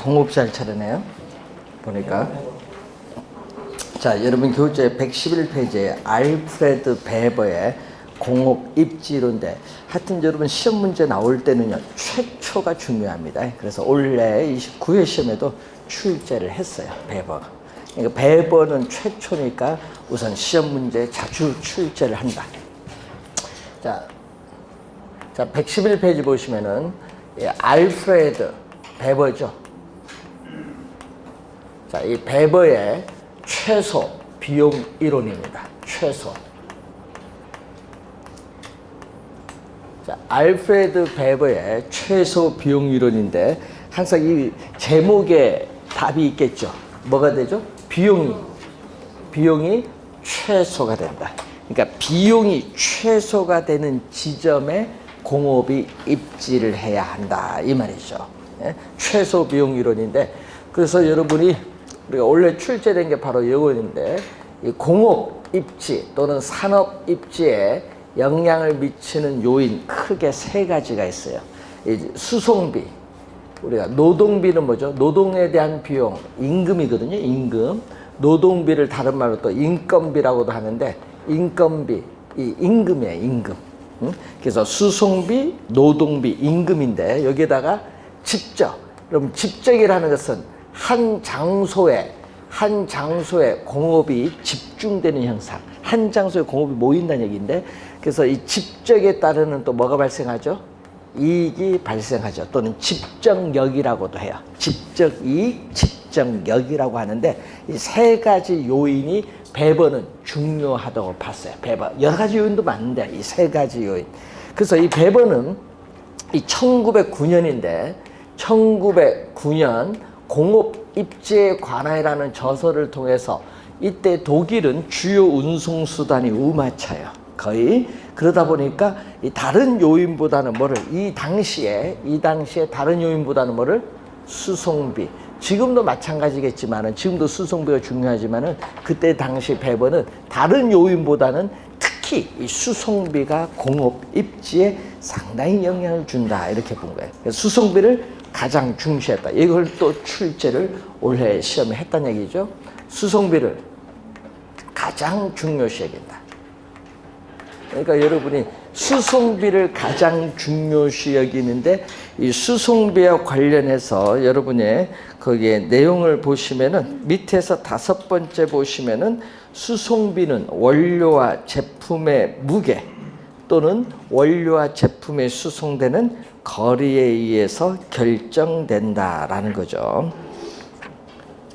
공업 잘 차리네요. 보니까. 자, 여러분 교재 111페이지에 알프레드 베버의 공업 입지론인데, 하여튼 여러분 시험 문제 나올 때는요, 최초가 중요합니다. 그래서 올해 29회 시험에도 출제를 했어요, 베버가. 그러니까 베버는 최초니까 우선 시험 문제에 자주 출제를 한다. 자, 111페이지 보시면은 알프레드 베버죠. 자, 이 베버의 최소 비용 이론입니다. 최소. 자, 알프레드 베버의 최소 비용 이론인데, 항상 이 제목에 답이 있겠죠. 뭐가 되죠? 비용이 최소가 된다. 그러니까 비용이 최소가 되는 지점에 공업이 입지를 해야 한다, 이 말이죠. 예? 최소 비용 이론인데, 그래서 여러분이 우리가 원래 출제된 게 바로 이건인데, 이 공업 입지 또는 산업 입지에 영향을 미치는 요인 크게 세 가지가 있어요. 수송비, 우리가 노동비는 뭐죠? 노동에 대한 비용, 임금이거든요. 임금. 노동비를 다른 말로 또 인건비라고도 하는데, 인건비, 이 임금이에요. 임금. 그래서 수송비, 노동비, 임금인데, 여기에다가 직접. 그럼 직접이라는 것은 한 장소에 공업이 집중되는 현상, 한 장소에 공업이 모인다는 얘기인데, 그래서 이 집적에 따르는 또 뭐가 발생하죠? 이익이 발생하죠. 또는 집정력이라고도 해요. 집적이익, 집정력이라고 하는데, 이 세 가지 요인이 베버는 중요하다고 봤어요. 베버. 여러 가지 요인도 많은데 이 세 가지 요인. 그래서 이 베버는 이 1909년인데, 1909년 공업 입지에 관하여라는 저서를 통해서, 이때 독일은 주요 운송수단이 우마차예요. 거의. 그러다 보니까 이 다른 요인보다는 뭐를, 이 당시에 다른 요인보다는 뭐를, 수송비. 지금도 마찬가지겠지만은, 지금도 수송비가 중요하지만은, 그때 당시 베버는 다른 요인보다는 특히 이 수송비가 공업 입지에 상당히 영향을 준다, 이렇게 본 거예요. 그래서 수송비를 가장 중시했다. 이걸 또 출제를 올해 시험에 했다는 얘기죠. 수송비를 가장 중요시 여긴다. 그러니까 여러분이 수송비를 가장 중요시 여기는데, 이 수송비와 관련해서 여러분의 거기에 내용을 보시면은, 밑에서 5번째 보시면은, 수송비는 원료와 제품의 무게 또는 원료와 제품에 수송되는 거리에 의해서 결정된다라는 거죠.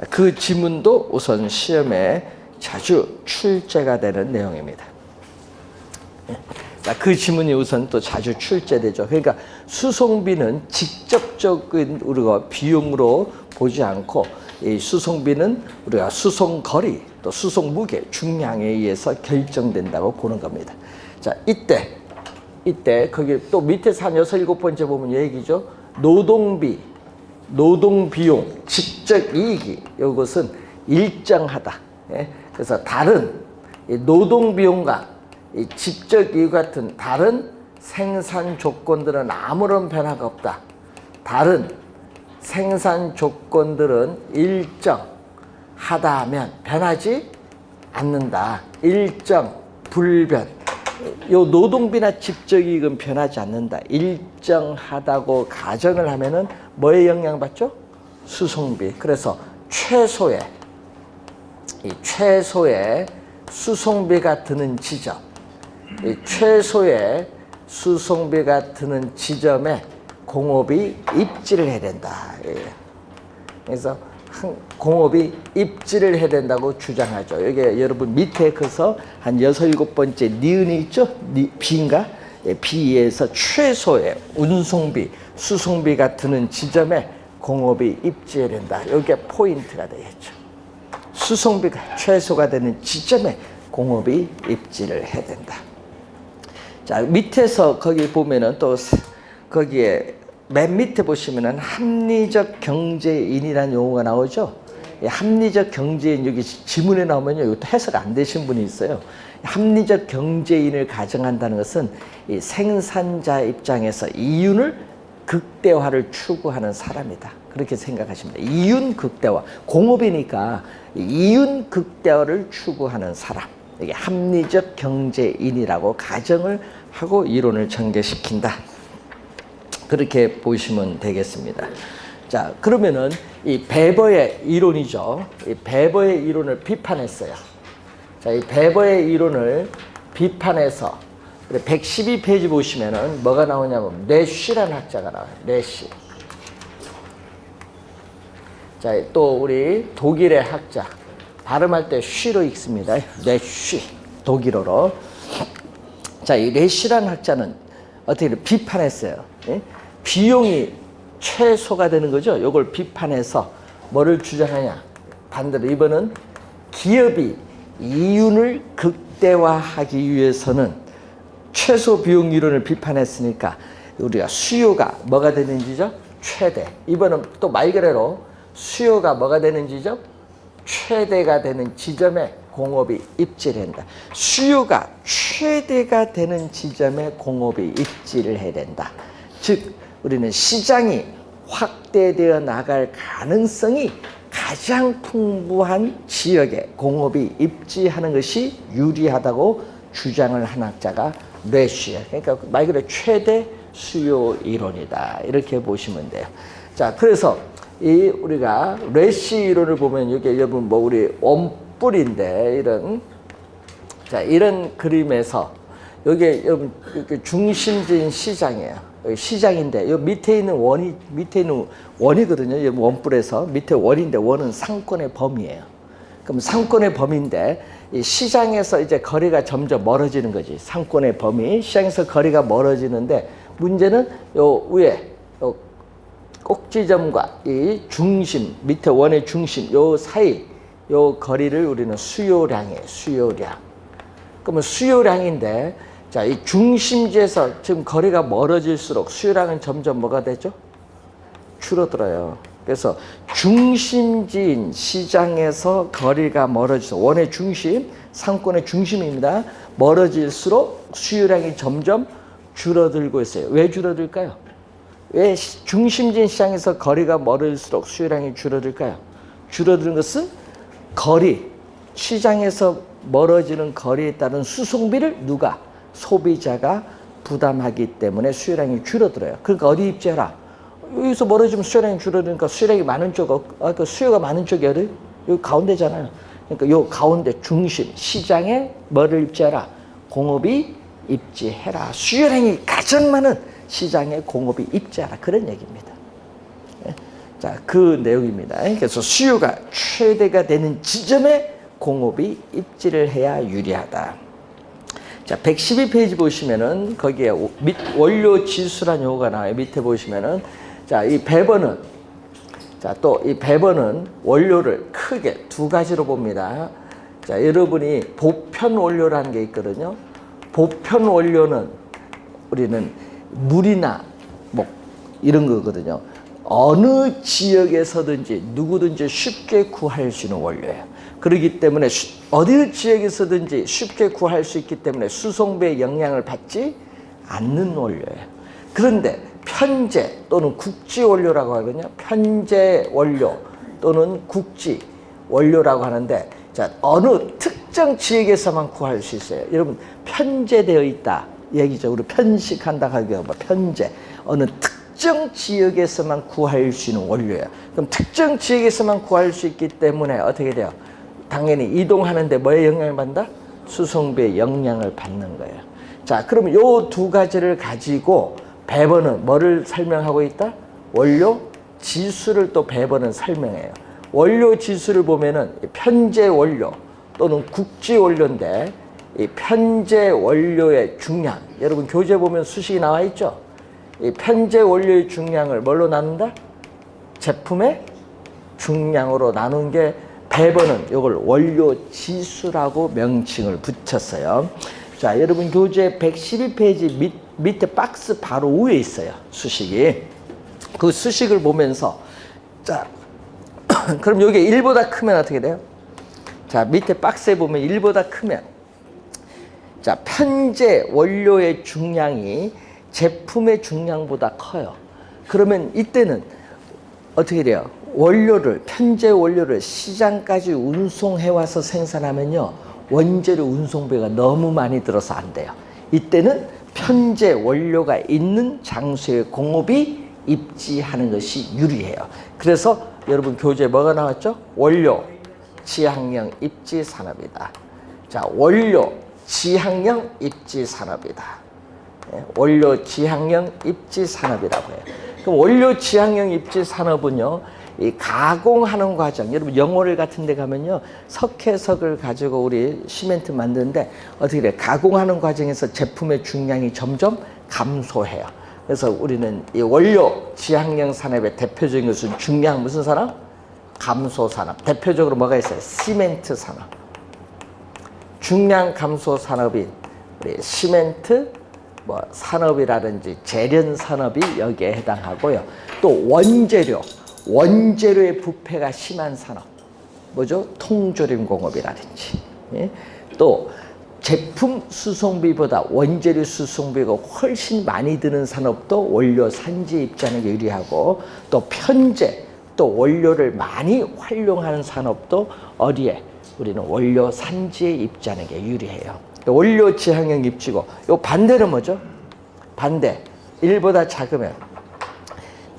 그 지문도 우선 시험에 자주 출제가 되는 내용입니다. 그 지문이 우선 또 자주 출제되죠. 그러니까 수송비는 직접적인 우리가 비용으로 보지 않고, 이 수송비는 우리가 수송 거리 또 수송 무게, 중량에 의해서 결정된다고 보는 겁니다. 자, 이때 거기 또 밑에서 한 6, 7번째 보면 얘기죠. 노동비, 노동비용, 직접이익이 이것은 일정하다. 예? 그래서 다른 노동비용과 이 직접이익 같은 다른 생산 조건들은 아무런 변화가 없다. 다른 생산 조건들은 일정하다 하면 변하지 않는다. 일정, 불변. 요 노동비나 직접이익은 변하지 않는다. 일정하다고 가정을 하면은 뭐에 영향받죠? 수송비. 그래서 최소의 수송비가 드는 지점, 이 최소의 수송비가 드는 지점에 공업이 입지를 해야 된다. 그래서 공업이 입지를 해야 된다고 주장하죠. 여기 여러분 밑에 그래서 한 6, 7번째 니은이 있죠? B인가? B에서 최소의 운송비, 수송비가 드는 지점에 공업이 입지해야 된다. 이게 포인트가 되겠죠. 수송비가 최소가 되는 지점에 공업이 입지를 해야 된다. 자, 밑에서 거기 보면은 또 거기에 맨 밑에 보시면은 합리적 경제인이라는 용어가 나오죠. 합리적 경제인, 여기 지문에 나오면요, 이것도 해석 안 되신 분이 있어요. 합리적 경제인을 가정한다는 것은 이 생산자 입장에서 이윤을 극대화를 추구하는 사람이다. 그렇게 생각하시면 돼요. 이윤 극대화. 공업이니까 이윤 극대화를 추구하는 사람. 이게 합리적 경제인이라고 가정을 하고 이론을 전개시킨다. 그렇게 보시면 되겠습니다. 자, 그러면은 이 베버의 이론이죠. 이 베버의 이론을 비판했어요. 자, 이 베버의 이론을 비판해서 112페이지 보시면은 뭐가 나오냐면 뇌쉬라는 학자가 나와요. 뇌쉬. 자, 또 우리 독일의 학자. 발음할 때 쉬로 읽습니다. 뇌쉬. 독일어로. 자, 이 뇌쉬라는 학자는 어떻게 비판했어요. 예? 비용이 최소가 되는 거죠. 이걸 비판해서 뭐를 주장하냐. 반대로 이번은 기업이 이윤을 극대화하기 위해서는 최소 비용 이론을 비판했으니까 우리가 수요가 뭐가 되는지죠? 최대. 이번은 또 말 그대로 수요가 뭐가 되는지죠? 최대가 되는 지점에 공업이 입지를 한다. 수요가 최대가 되는 지점에 공업이 입지를 해야 된다. 즉 우리는 시장이 확대되어 나갈 가능성이 가장 풍부한 지역에 공업이 입지하는 것이 유리하다고 주장을 한 학자가 뇌쉬예요. 그러니까 말 그대로 최대 수요 이론이다. 이렇게 보시면 돼요. 자, 그래서 이 우리가 뇌쉬 이론을 보면 이게 여러분 뭐 우리 원뿔인데 이런 그림에서 여기 여러분 중심진 시장이에요. 시장인데 요 밑에 있는 원이거든요. 원뿔에서 밑에 원인데 원은 상권의 범위예요. 그럼 상권의 범위인데 이 시장에서 이제 거리가 점점 멀어지는 거지. 상권의 범위 시장에서 거리가 멀어지는데 문제는 요 위에 요 꼭지점과 이 중심 밑에 원의 중심 요 사이 요 거리를 우리는 수요량이에요. 수요량. 그러면 수요량인데 자, 이 중심지에서 지금 거리가 멀어질수록 수요량은 점점 뭐가 되죠? 줄어들어요. 그래서 중심지인 시장에서 거리가 멀어져서 원의 중심, 상권의 중심입니다. 멀어질수록 수요량이 점점 줄어들고 있어요. 왜 줄어들까요? 왜 중심지인 시장에서 거리가 멀어질수록 수요량이 줄어들까요? 줄어드는 것은 거리, 시장에서 멀어지는 거리에 따른 수송비를 누가? 소비자가 부담하기 때문에 수요량이 줄어들어요. 그러니까 어디 입지해라? 여기서 멀어지면 수요량이 줄어드니까 수요량이 많은 쪽, 그 수요가 많은 쪽이 어디? 여기 가운데잖아요. 그러니까 요 가운데 중심, 시장에 뭐를 입지해라? 공업이 입지해라. 수요량이 가장 많은 시장에 공업이 입지하라. 그런 얘기입니다. 자, 그 내용입니다. 그래서 수요가 최대가 되는 지점에 공업이 입지를 해야 유리하다. 자, 112페이지 보시면은 거기에 원료 지수라는 용어가 나와요. 밑에 보시면은 자, 이 배번은 자, 또 이 배번은 원료를 크게 두 가지로 봅니다. 자, 여러분이 보편 원료라는 게 있거든요. 보편 원료는 우리는 물이나 뭐 이런 거거든요. 어느 지역에서든지 누구든지 쉽게 구할 수 있는 원료예요. 그렇기 때문에 어디 지역에서든지 쉽게 구할 수 있기 때문에 수송비의 영향을 받지 않는 원료예요. 그런데 편제 또는 국지 원료라고 하거든요. 편제 원료 또는 국지 원료라고 하는데 자, 어느 특정 지역에서만 구할 수 있어요. 여러분 편제되어 있다 얘기죠. 우리 편식한다 하기가 뭐 편제 어느 특정 지역에서만 구할 수 있는 원료예요. 그럼 특정 지역에서만 구할 수 있기 때문에 어떻게 돼요? 당연히 이동하는데 뭐에 영향을 받는다? 수송비에 영향을 받는 거예요. 자, 그러면 요 두 가지를 가지고 배번은 뭐를 설명하고 있다? 원료 지수를 또 배번은 설명해요. 원료 지수를 보면은 편제 원료 또는 국지 원료인데 이 편제 원료의 중량 여러분 교재 보면 수식이 나와 있죠? 이 편제 원료의 중량을 뭘로 나눈다? 제품의 중량으로 나눈 게 배번은 이걸 원료 지수라고 명칭을 붙였어요. 자, 여러분 교재 112페이지 밑에 박스 바로 위에 있어요. 수식이. 그 수식을 보면서 자, 그럼 여기 1보다 크면 어떻게 돼요? 자, 밑에 박스에 보면 1보다 크면 자, 편제 원료의 중량이 제품의 중량보다 커요. 그러면 이때는 어떻게 돼요? 원료를, 편제 원료를 시장까지 운송해와서 생산하면요, 원재료 운송비가 너무 많이 들어서 안 돼요. 이때는 편제 원료가 있는 장소의 공업이 입지하는 것이 유리해요. 그래서 여러분 교재에 뭐가 나왔죠? 원료, 지향형 입지 산업이다. 자, 원료, 지향형 입지 산업이다. 원료, 지향형 입지 산업이라고 해요. 그럼 원료, 지향형 입지 산업은요, 이 가공하는 과정, 여러분 영월을 같은 데 가면요, 석회석을 가지고 우리 시멘트 만드는데 어떻게 돼요? 가공하는 과정에서 제품의 중량이 점점 감소해요. 그래서 우리는 이 원료 지향형 산업의 대표적인 것은 중량 무슨 산업? 감소 산업. 대표적으로 뭐가 있어요? 시멘트 산업. 중량 감소 산업인 우리 시멘트 산업이라든지 재련 산업이 여기에 해당하고요. 또 원재료의 부패가 심한 산업, 뭐죠? 통조림 공업이라든지, 또 제품 수송비보다 원재료 수송비가 훨씬 많이 드는 산업도 원료 산지에 입지하는 게 유리하고, 또 편제, 또 원료를 많이 활용하는 산업도 어디에? 우리는 원료 산지에 입지하는 게 유리해요. 원료 지향형 입지고, 요 반대는 뭐죠? 반대, 1보다 작으면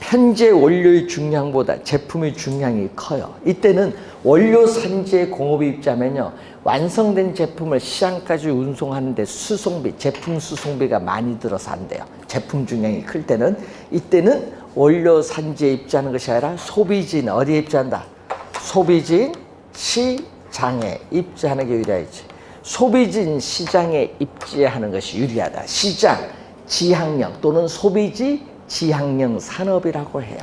현재 원료의 중량보다 제품의 중량이 커요. 이때는 원료 산지에 공업이 입지하면요, 완성된 제품을 시장까지 운송하는데 수송비, 제품 수송비가 많이 들어서 안 돼요. 제품 중량이 클 때는. 이때는 원료 산지에 입지하는 것이 아니라 소비진, 어디에 입지한다? 소비진 시장에 입지하는 게 유리하지. 소비진 시장에 입지하는 것이 유리하다. 시장, 지향형 또는 소비지 지향형 산업이라고 해요.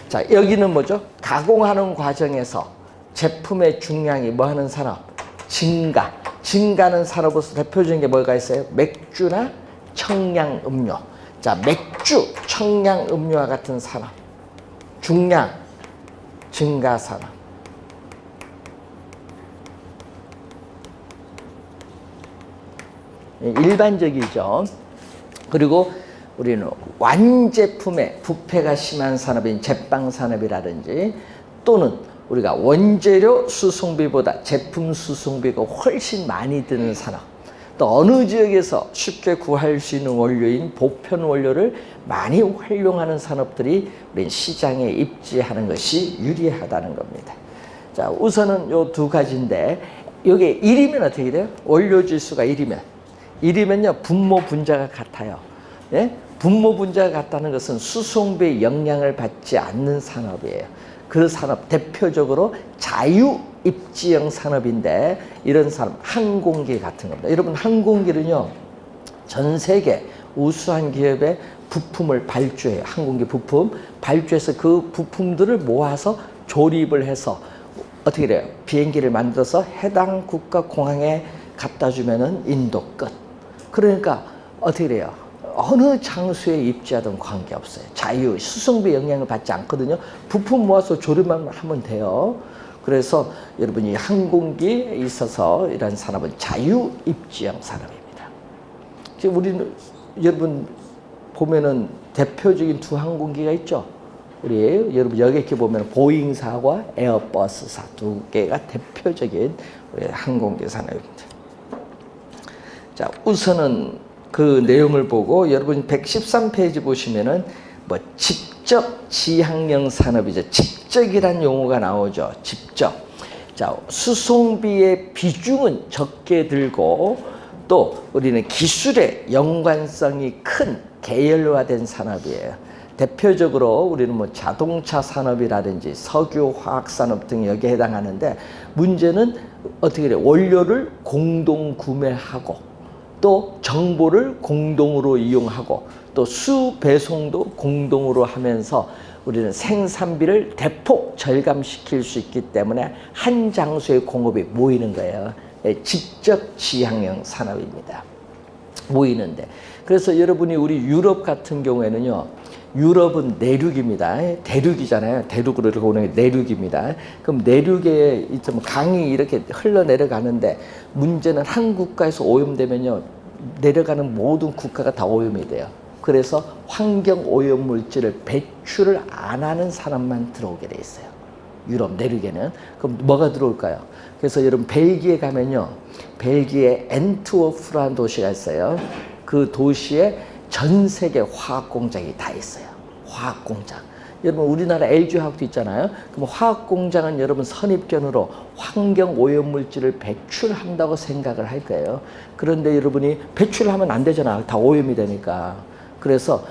자, 여기는 뭐죠? 가공하는 과정에서 제품의 중량이 뭐 하는 산업? 증가하는 산업으로서 대표적인 게 뭐가 있어요? 맥주나 청량음료. 자, 맥주, 청량음료와 같은 산업. 중량, 증가 산업. 일반적이죠. 그리고 우리는 완제품의 부패가 심한 산업인 제빵 산업이라든지, 또는 우리가 원재료 수송비보다 제품 수송비가 훨씬 많이 드는 산업, 또 어느 지역에서 쉽게 구할 수 있는 원료인 보편 원료를 많이 활용하는 산업들이 우리 시장에 입지하는 것이 유리하다는 겁니다. 자, 우선은 요 두 가지인데, 여기 1이면 어떻게 돼요? 원료 지수가 1이면요, 분모 분자가 같아요. 예? 분모 분자가 같다는 것은 수송비의 영향을 받지 않는 산업이에요. 그 산업, 대표적으로 자유입지형 산업인데, 이런 산업, 항공기 같은 겁니다. 여러분, 항공기는요, 전 세계 우수한 기업의 부품을 발주해요. 항공기 부품 발주해서 그 부품들을 모아서 조립을 해서 어떻게 돼요? 비행기를 만들어서 해당 국가 공항에 갖다 주면은 인도 끝. 그러니까 어떻게 돼요? 어느 장소에 입지하든 관계없어요. 자유, 수송비 영향을 받지 않거든요. 부품 모아서 조립만 하면 돼요. 그래서 여러분이 항공기에 있어서 이런 산업은 자유 입지형 산업입니다. 지금 우리는 여러분 보면은 대표적인 두 항공기가 있죠. 우리 여러분 여기 이렇게 보면 보잉사와 에어버스사 두 개가 대표적인 우리 항공기 산업입니다. 자, 우선은 그 내용을 보고 여러분 113페이지 보시면은 뭐 직접 지향형 산업이죠. 직접이란 용어가 나오죠. 직접. 자, 수송비의 비중은 적게 들고, 또 우리는 기술의 연관성이 큰 계열화된 산업이에요. 대표적으로 우리는 뭐 자동차 산업이라든지 석유 화학 산업 등이 여기에 해당하는데, 문제는 어떻게 돼요? 원료를 공동 구매하고, 또 정보를 공동으로 이용하고, 또 수배송도 공동으로 하면서 우리는 생산비를 대폭 절감시킬 수 있기 때문에 한 장소의 공업이 모이는 거예요. 직접 지향형 산업입니다. 모이는데, 그래서 여러분이 우리 유럽 같은 경우에는요, 유럽은 내륙입니다. 대륙이잖아요. 대륙으로 이렇게 오는 게 내륙입니다. 그럼 내륙에 강이 이렇게 흘러내려가는데, 문제는 한 국가에서 오염되면요, 내려가는 모든 국가가 다 오염이 돼요. 그래서 환경 오염물질을 배출을 안 하는 산업만 들어오게 돼 있어요. 유럽 내륙에는. 그럼 뭐가 들어올까요? 그래서 여러분 벨기에 가면요, 벨기에 엔트워프라는 도시가 있어요. 그 도시에 전 세계 화학 공장이 다 있어요. 화학 공장. 여러분 우리나라 LG 화학도 있잖아요. 그럼 화학 공장은 여러분 선입견으로 환경 오염물질을 배출한다고 생각을 할 거예요. 그런데 여러분이 배출하면 안 되잖아. 다 오염이 되니까. 그래서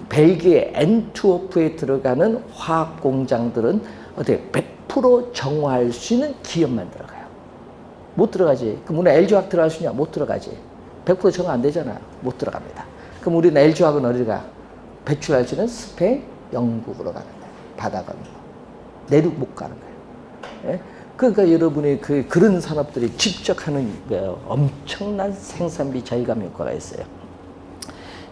벨기에 엔트워프에 들어가는 화학 공장들은 어떻게 100% 정화할 수 있는 기업만 들어가요. 못 들어가지. 그럼 우리는 LG화학 들어갈 수 있냐? 못 들어가지. 100% 정화 안 되잖아. 못 들어갑니다. 그럼 우리는 LG화학은 어디가? 배출할 수 있는 스페인, 영국으로 가는 거예요. 바다 건너. 내륙 못 가는 거예요. 예? 그러니까 여러분이 그런 산업들이 직접 하는 엄청난 생산비 절감 효과가 있어요.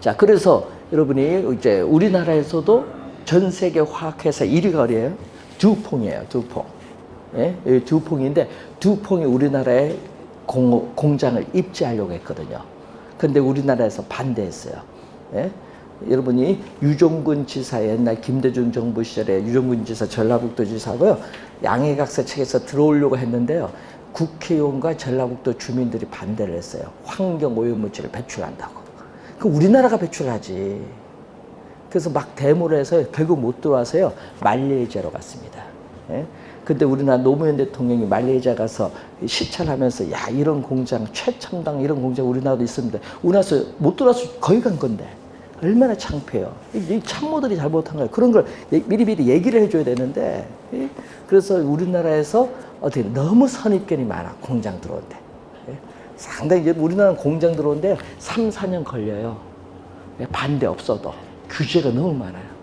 자, 그래서 여러분이 이제 우리나라에서도 전 세계 화학회사 1위가 어디예요? 두퐁이에요. 두퐁. 예? 두퐁인데 두퐁이 우리나라에 공장을 입지하려고 했거든요. 그런데 우리나라에서 반대했어요. 예? 여러분이 유종근 지사, 옛날 김대중 정부 시절에 유종근 지사 전라북도 지사고요, 양해각서 책에서 들어오려고 했는데요, 국회의원과 전라북도 주민들이 반대를 했어요. 환경 오염물질을 배출한다고. 그럼 우리나라가 배출하지. 그래서 막 데모를 해서 결국 못 들어와서요, 말레이시아로 갔습니다. 예? 근데 우리나라 노무현 대통령이 말레이시아 가서 시찰하면서 야, 이런 공장, 최첨단 이런 공장 우리나라도 있습니다. 우리나라에서 못 들어와서 거기 간 건데 얼마나 창피해요. 이 참모들이 잘못한 거예요. 그런 걸 미리미리 얘기를 해줘야 되는데, 예? 그래서 우리나라에서 어떻게 너무 선입견이 많아. 공장 들어온대. 예? 상당히 우리나라는 공장 들어온데 3, 4년 걸려요. 반대 없어도. 규제가 너무 많아요.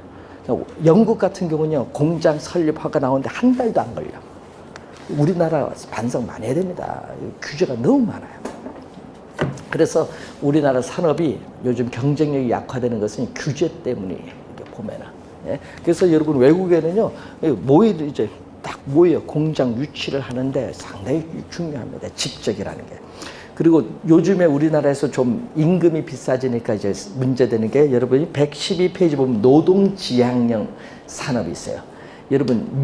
영국 같은 경우는요, 공장 설립화가 나오는데 한 달도 안 걸려. 우리나라 반성 많이 해야 됩니다. 규제가 너무 많아요. 그래서 우리나라 산업이 요즘 경쟁력이 약화되는 것은 규제 때문이에요. 이렇게 보면은. 예? 그래서 여러분 외국에는요, 이제 딱 모여 공장 유치를 하는데 상당히 중요합니다. 집적이라는 게. 그리고 요즘에 우리나라에서 좀 임금이 비싸지니까 이제 문제되는 게, 여러분이 112페이지 보면 노동지향형 산업이 있어요. 여러분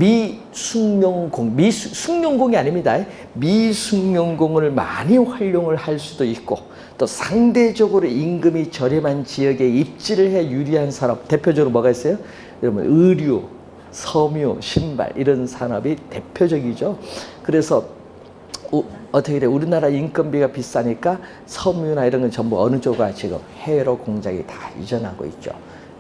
숙련공이 아닙니다. 미숙련공을 많이 활용을 할 수도 있고, 또 상대적으로 임금이 저렴한 지역에 입지를 해 유리한 산업, 대표적으로 뭐가 있어요? 여러분 의류, 섬유, 신발 이런 산업이 대표적이죠. 그래서 어떻게 돼? 우리나라 인건비가 비싸니까 섬유나 이런 건 전부 어느 쪽으로 지금 해외로 공장이 다 이전하고 있죠.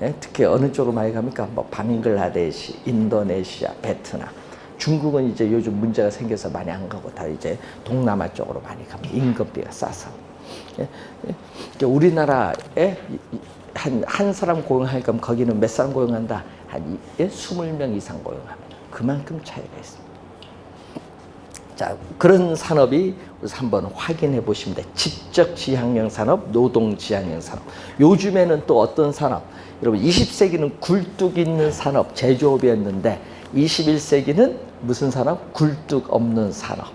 예? 특히 어느 쪽으로 많이 갑니까? 뭐 방글라데시, 인도네시아, 베트남. 중국은 이제 요즘 문제가 생겨서 많이 안 가고 다 이제 동남아 쪽으로 많이 갑니다. 인건비가 싸서. 예? 예? 우리나라에 한 사람 고용하니까 거기는 몇 사람 고용한다? 한 20명 이상 고용합니다. 그만큼 차이가 있습니다. 자, 그런 산업이 한번 확인해 보시면 돼요. 지적 지향형 산업, 노동 지향형 산업. 요즘에는 또 어떤 산업? 여러분 20세기는 굴뚝 있는 산업, 제조업이었는데 21세기는 무슨 산업? 굴뚝 없는 산업.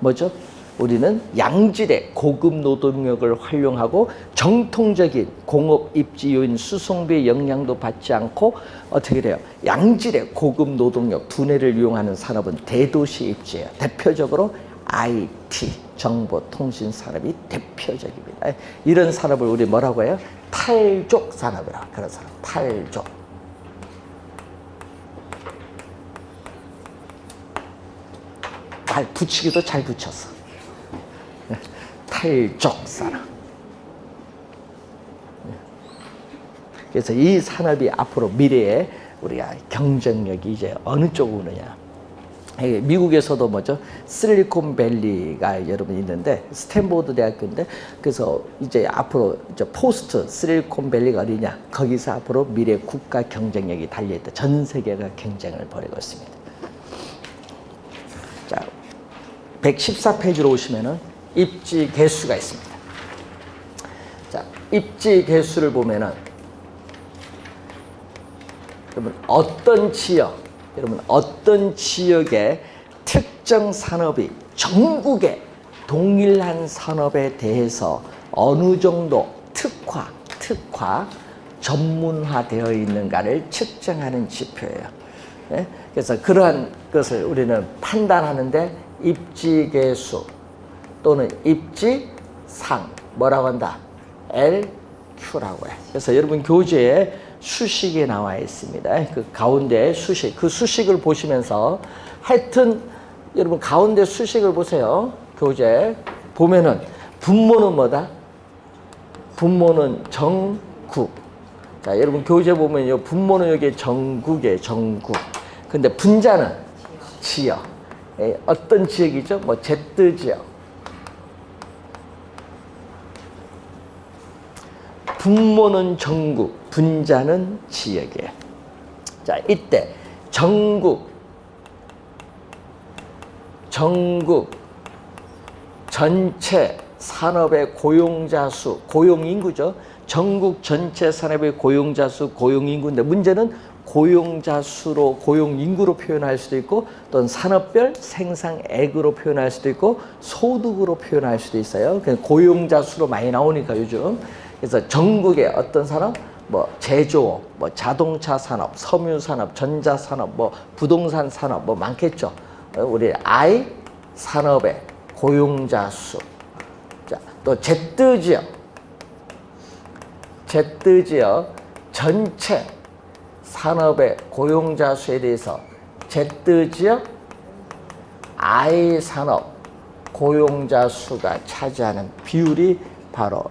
뭐죠? 우리는 양질의 고급 노동력을 활용하고 정통적인 공업 입지 요인 수송비의 영향도 받지 않고 어떻게 돼요? 양질의 고급 노동력 두뇌를 이용하는 산업은 대도시 입지예요. 대표적으로 IT, 정보통신 산업이 대표적입니다. 이런 산업을 우리 뭐라고 해요? 탈족 산업이라고. 그런 산업, 탈족. 말 붙이기도 잘 붙였어. 탈족 산업. 그래서 이 산업이 앞으로 미래에 우리가 경쟁력이 이제 어느 쪽으로 오느냐. 미국에서도 뭐죠? 실리콘밸리가 여러분 있는데, 스탠포드 대학교인데, 그래서 이제 앞으로 이제 포스트 실리콘밸리가 어디냐? 거기서 앞으로 미래 국가 경쟁력이 달려있다. 전 세계가 경쟁을 벌이고 있습니다. 자, 114페이지로 오시면은 입지 개수가 있습니다. 자, 입지 개수를 보면은 여러분 어떤 지역의 특정 산업이 전국의 동일한 산업에 대해서 어느 정도 특화 전문화되어 있는가를 측정하는 지표예요. 예? 그래서 그러한 것을 우리는 판단하는데 입지계수 또는 입지상 뭐라고 한다? LQ라고 해. 그래서 여러분 교재에 수식이 나와 있습니다. 그 가운데 수식, 그 수식을 보시면서 하여튼 여러분 가운데 수식을 보세요. 교재 보면은 분모는 뭐다? 분모는 정국. 자, 여러분 교재 보면요. 분모는 여기 전국이에요. 전국. 근데 분자는 지역. 어떤 지역이죠? 뭐 제트 지역. 분모는 전국, 분자는 지역이에요. 자, 이때 전국 전체 산업의 고용자 수, 고용인구죠. 전국 전체 산업의 고용자 수, 고용인구인데 문제는 고용자 수로, 고용인구로 표현할 수도 있고 또는 산업별 생산액으로 표현할 수도 있고 소득으로 표현할 수도 있어요. 고용자 수로 많이 나오니까 요즘. 그래서 전국의 어떤 산업, 뭐 제조업, 뭐 자동차 산업, 섬유 산업, 전자 산업, 뭐 부동산 산업 뭐 많겠죠. 우리 I 산업의 고용자 수. 자, 또 Z 지역 전체 산업의 고용자 수에 대해서 Z 지역 I 산업 고용자 수가 차지하는 비율이 바로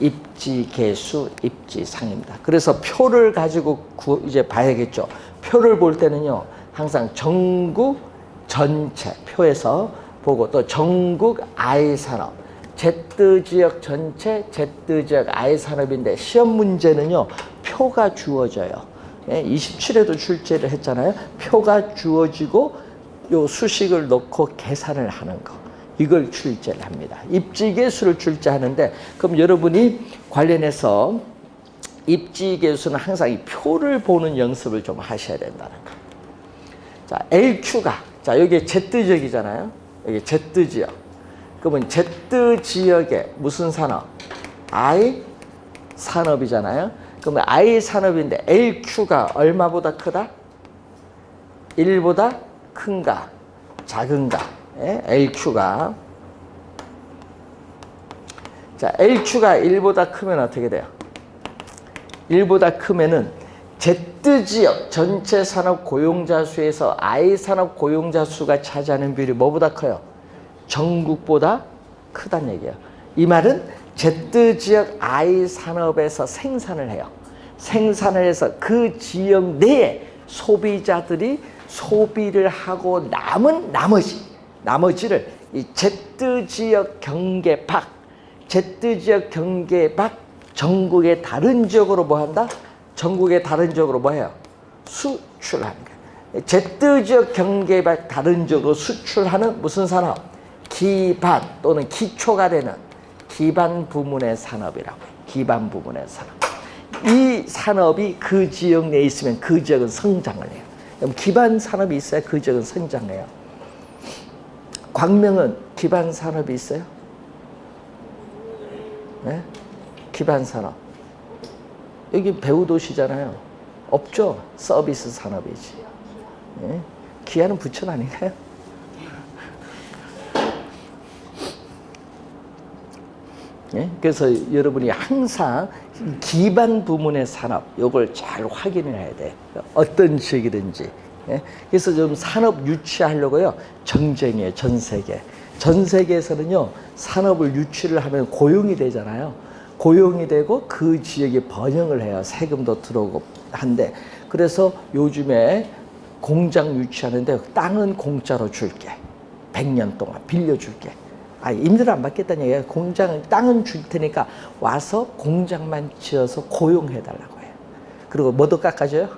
입지계수, 입지상입니다. 그래서 표를 가지고 이제 봐야겠죠. 표를 볼 때는요, 항상 전국 전체 표에서 보고 또 전국 I 산업, Z 지역 전체, Z 지역 I 산업인데 시험 문제는요, 표가 주어져요. 27회도 출제를 했잖아요. 표가 주어지고 요 수식을 넣고 계산을 하는 거. 이걸 출제를 합니다. 입지계수를 출제하는데 그럼 여러분이 관련해서 입지계수는 항상 이 표를 보는 연습을 좀 하셔야 된다는 거. 자, LQ가 자, 여기 Z지역이잖아요. 여기 Z지역. 그러면 Z지역에 무슨 산업? I 산업이잖아요. 그러면 I 산업인데 LQ가 얼마보다 크다? 1보다 큰가? 작은가? LQ가 자, LQ가 1보다 크면 어떻게 돼요? 1보다 크면은 Z지역 전체 산업 고용자 수에서 I 산업 고용자 수가 차지하는 비율이 뭐보다 커요? 전국보다 크다는 얘기예요. 이 말은 Z지역 I 산업에서 생산을 해요. 생산을 해서 그 지역 내에 소비자들이 소비를 하고 남은 나머지를 이 Z지역 경계 밖, Z지역 경계 밖 전국의 다른 지역으로 뭐 한다? 전국의 다른 지역으로 뭐 해요? 수출하는 거예요. Z지역 경계 밖 다른 지역으로 수출하는 무슨 산업? 기반 또는 기초가 되는 기반 부문의 산업이라고 해요. 기반 부문의 산업. 이 산업이 그 지역 내에 있으면 그 지역은 성장을 해요. 그럼 기반 산업이 있어야 그 지역은 성장해요. 광명은 기반 산업이 있어요? 네? 기반 산업. 여기 배우도시잖아요. 없죠? 서비스 산업이지. 네? 기아는 부천 아닌가요? 네? 그래서 여러분이 항상 기반 부문의 산업, 이걸 잘 확인을 해야 돼. 어떤 지역이든지. 예? 그래서 좀 산업 유치하려고요. 전쟁이에요. 전 세계. 전 세계에서는요. 산업을 유치를 하면 고용이 되잖아요. 고용이 되고 그 지역에 번영을 해요. 세금도 들어오고 한데. 그래서 요즘에 공장 유치하는데 땅은 공짜로 줄게. 100년 동안 빌려줄게. 임대료 안 받겠다는 얘기예요. 공장은 땅은 줄 테니까 와서 공장만 지어서 고용해달라고 해요. 그리고 뭐도 깎아줘요?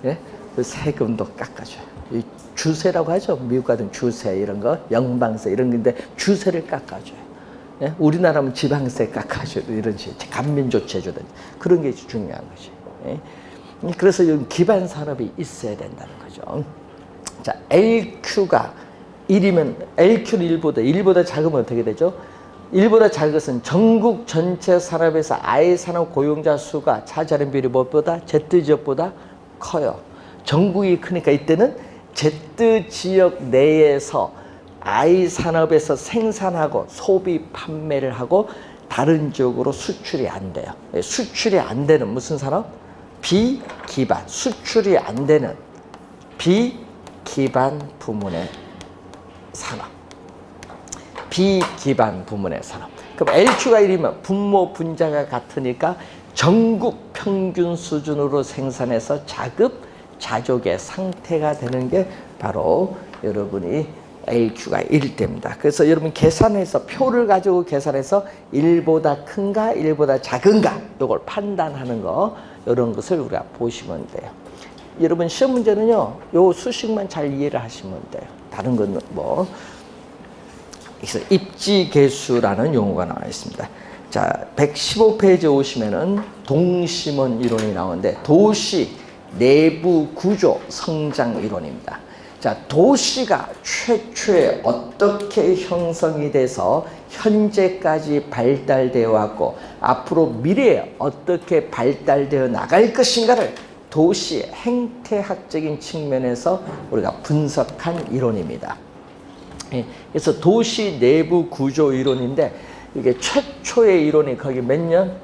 예? 그 세금도 깎아줘요. 이 주세라고 하죠. 미국 같은 주세 이런 거, 영방세 이런 건데 주세를 깎아줘요. 예? 우리나라면 지방세 깎아줘요. 이런 식으로 감면 조치해주든지 그런 게 중요한 거죠. 예? 그래서 여기 기반 산업이 있어야 된다는 거죠. 자, LQ가 1이면 LQ는 1보다 작으면 어떻게 되죠? 1보다 작은 것은 전국 전체 산업에서 I 산업 고용자 수가 차지하는 비율이 무엇보다 Z지역보다 커요. 전국이 크니까 이때는 Z 지역 내에서 I 산업에서 생산하고 소비 판매를 하고 다른 지역으로 수출이 안 돼요. 수출이 안 되는 무슨 산업? 비기반. 수출이 안 되는 비기반 부문의 산업. 비기반 부문의 산업. 그럼 LQ가 1이면 분모 분자가 같으니까 전국 평균 수준으로 생산해서 자급자족의 상태가 되는 게 바로 여러분이 LQ가 1대입니다. 그래서 여러분 계산해서 표를 가지고 계산해서 1보다 큰가 1보다 작은가 이걸 판단하는 거 이런 것을 우리가 보시면 돼요. 여러분 시험 문제는요. 요 수식만 잘 이해를 하시면 돼요. 다른 건 뭐 그래서 입지계수라는 용어가 나와 있습니다. 자, 115페이지에 오시면은 동심원 이론이 나오는데 도시 내부 구조 성장 이론입니다. 자, 도시가 최초에 어떻게 형성이 돼서 현재까지 발달되어 왔고 앞으로 미래에 어떻게 발달되어 나갈 것인가를 도시의 행태학적인 측면에서 우리가 분석한 이론입니다. 그래서 도시 내부 구조 이론인데 이게 최초의 이론이 거기 몇 년?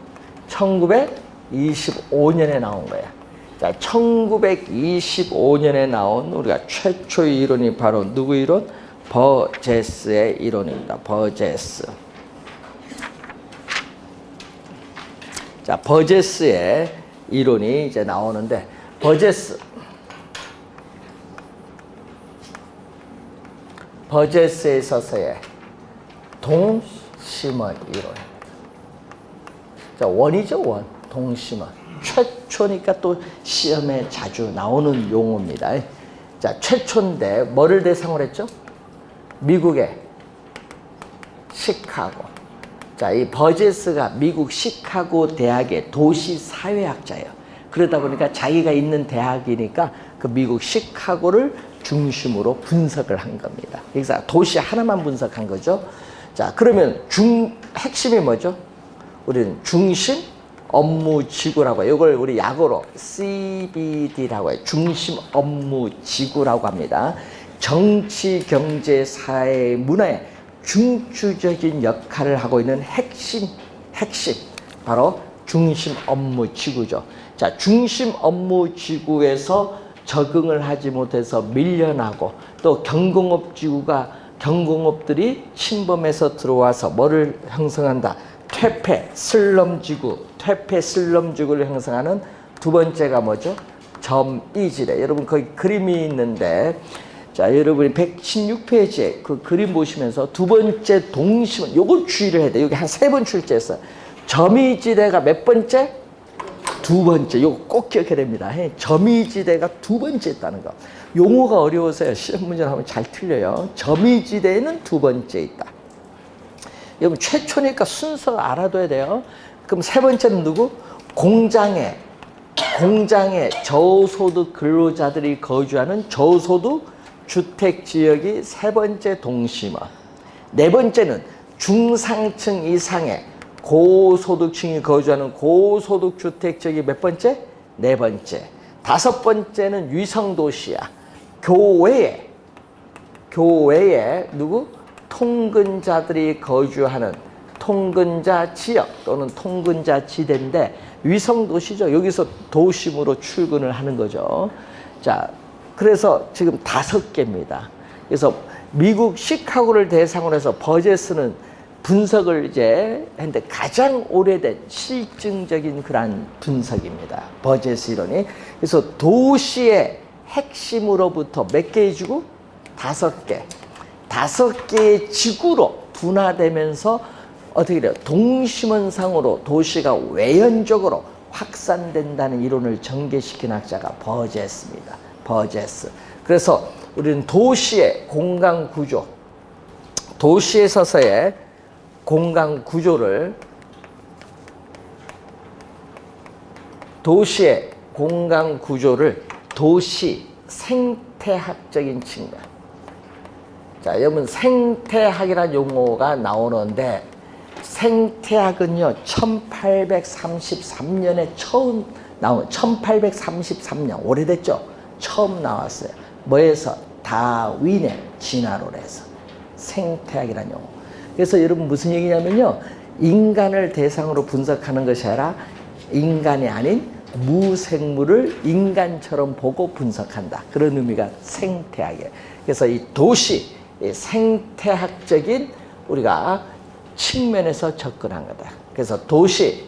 1925년에 나온 거야. 자, 1925년에 나온 우리가 최초의 이론이 바로 누구 이론? 버제스의 이론입니다. 버제스. 자, 버제스의 이론이 이제 나오는데 버제스에 있어서의 동심원 이론입니다. 자, 원이죠, 원. 동심원. 최초니까 또 시험에 자주 나오는 용어입니다. 자, 최초인데 뭐를 대상으로 했죠? 미국의 시카고. 자, 이 버제스가 미국 시카고 대학의 도시사회학자예요. 그러다 보니까 자기가 있는 대학이니까 그 미국 시카고를 중심으로 분석을 한 겁니다. 그래서 도시 하나만 분석한 거죠. 자, 그러면 핵심이 뭐죠? 우리는 중심 업무 지구라고 해요. 이걸 우리 약어로 CBD라고 해요. 중심 업무 지구라고 합니다. 정치, 경제, 사회, 문화의 중추적인 역할을 하고 있는 핵심 바로 중심 업무 지구죠. 자, 중심 업무 지구에서 적응을 하지 못해서 밀려나고 또 경공업들이 침범해서 들어와서 뭐를 형성한다? 퇴폐 슬럼지구를 형성하는 두 번째가 뭐죠? 점이지대. 여러분 거기 그림이 있는데 자, 여러분이 116페이지에 그 그림 보시면서 두 번째 동심원 요걸 주의를 해야 돼. 여기 한 3번 출제했어요. 점이지대가 몇 번째? 두 번째. 요거 꼭 기억해야 됩니다. 점이지대가 두 번째 있다는 거. 용어가 어려워서요. 시험 문제를 하면 잘 틀려요. 점이지대에는 두 번째 있다. 여러분 최초니까 순서 알아둬야 돼요. 그럼 세 번째는 누구? 공장에 저소득 근로자들이 거주하는 저소득 주택 지역이 세 번째 동심원. 네 번째는 중상층 이상의 고소득층이 거주하는 고소득 주택 지역이 몇 번째? 네 번째. 다섯 번째는 위성도시야. 교외에 누구? 통근자들이 거주하는 통근자 지역 또는 통근자 지대인데 위성도시죠. 여기서 도심으로 출근을 하는 거죠. 자, 그래서 지금 5개입니다. 그래서 미국 시카고를 대상으로 해서 버제스는 분석을 이제 했는데 가장 오래된 실증적인 그러한 분석입니다. 버제스 이론이. 그래서 도시의 핵심으로부터 몇 개의 지구? 5개. 5개의 지구로 분화되면서 어떻게 돼요? 동심원상으로 도시가 외연적으로 확산된다는 이론을 전개시킨 학자가 버제스입니다. 버제스. 그래서 우리는 도시의 공간 구조, 도시에 서서의 공간 구조를 도시 생태학적인 측면. 자, 여러분 생태학이라는 용어가 나오는데 생태학은요 1833년에 처음 나온 1833년 오래됐죠. 처음 나왔어요. 뭐에서? 다윈의 진화론에서 생태학이라는 용어. 그래서 여러분 무슨 얘기냐면요, 인간을 대상으로 분석하는 것이 아니라 인간이 아닌 무생물을 인간처럼 보고 분석한다. 그런 의미가 생태학이에요. 그래서 이 도시, 이 생태학적인 우리가 측면에서 접근한 거다. 그래서 도시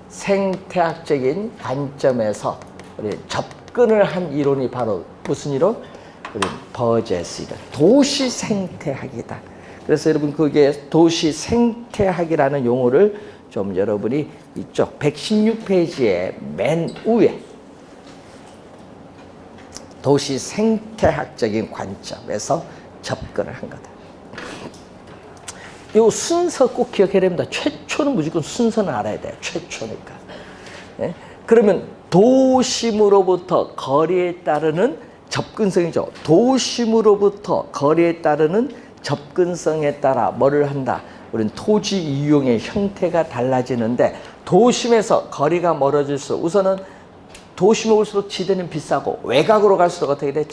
생태학적인 관점에서 우리 접근을 한 이론이 바로 무슨 이론? 우리 버제스 이론. 도시 생태학이다. 그래서 여러분 그게 도시 생태학이라는 용어를 좀 여러분이 이쪽 116페이지의 맨 위에 도시 생태학적인 관점에서 접근을 한 거다. 이 순서 꼭 기억해야 됩니다. 최초는 무조건 순서는 알아야 돼요. 최초니까. 예? 그러면 도심으로부터 거리에 따르는 접근성이죠. 도심으로부터 거리에 따르는 접근성에 따라 뭐를 한다? 우리는 토지 이용의 형태가 달라지는데 도심에서 거리가 멀어질수록 우선은 도심에 올수록 지대는 비싸고 외곽으로 갈수록 어떻게 돼?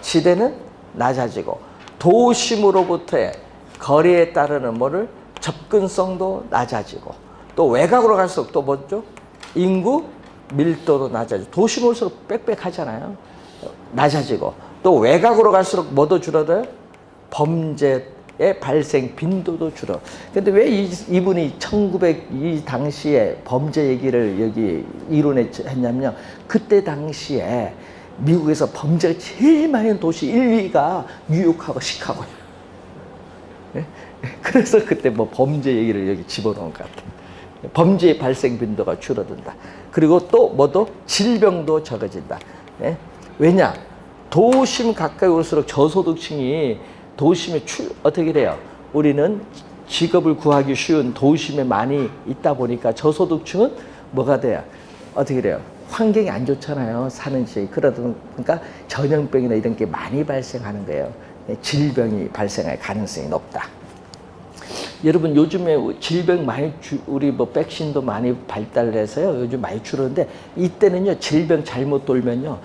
지대는 낮아지고 도심으로부터의 거리에 따르는 뭐를 접근성도 낮아지고 또 외곽으로 갈수록 또 뭐죠? 인구 밀도도 낮아지고 도심 올수록 빽빽하잖아요. 낮아지고 또 외곽으로 갈수록 뭐도 줄어들어요? 범죄의 발생 빈도도 줄어. 근데 왜 이분이 1900 이 당시에 범죄 얘기를 여기 이론했냐면요. 그때 당시에 미국에서 범죄가 제일 많이 한 도시 1, 2가 뉴욕하고 시카고예요. 네? 그래서 그때 뭐 범죄 얘기를 여기 집어넣은 것 같아요. 범죄의 발생 빈도가 줄어든다. 그리고 또 뭐도 질병도 적어진다. 네? 왜냐? 도심 가까이 올수록 저소득층이 도심에 어떻게 돼요? 우리는 직업을 구하기 쉬운 도심에 많이 있다 보니까 저소득층은 뭐가 돼요? 어떻게 돼요? 환경이 안 좋잖아요. 사는 지. 그러다 보니까 전염병이나 이런 게 많이 발생하는 거예요. 질병이 발생할 가능성이 높다. 여러분 요즘에 질병 많이 우리 뭐 백신도 많이 발달해서요. 요즘 많이 줄었는데 이때는요 질병 잘못 돌면요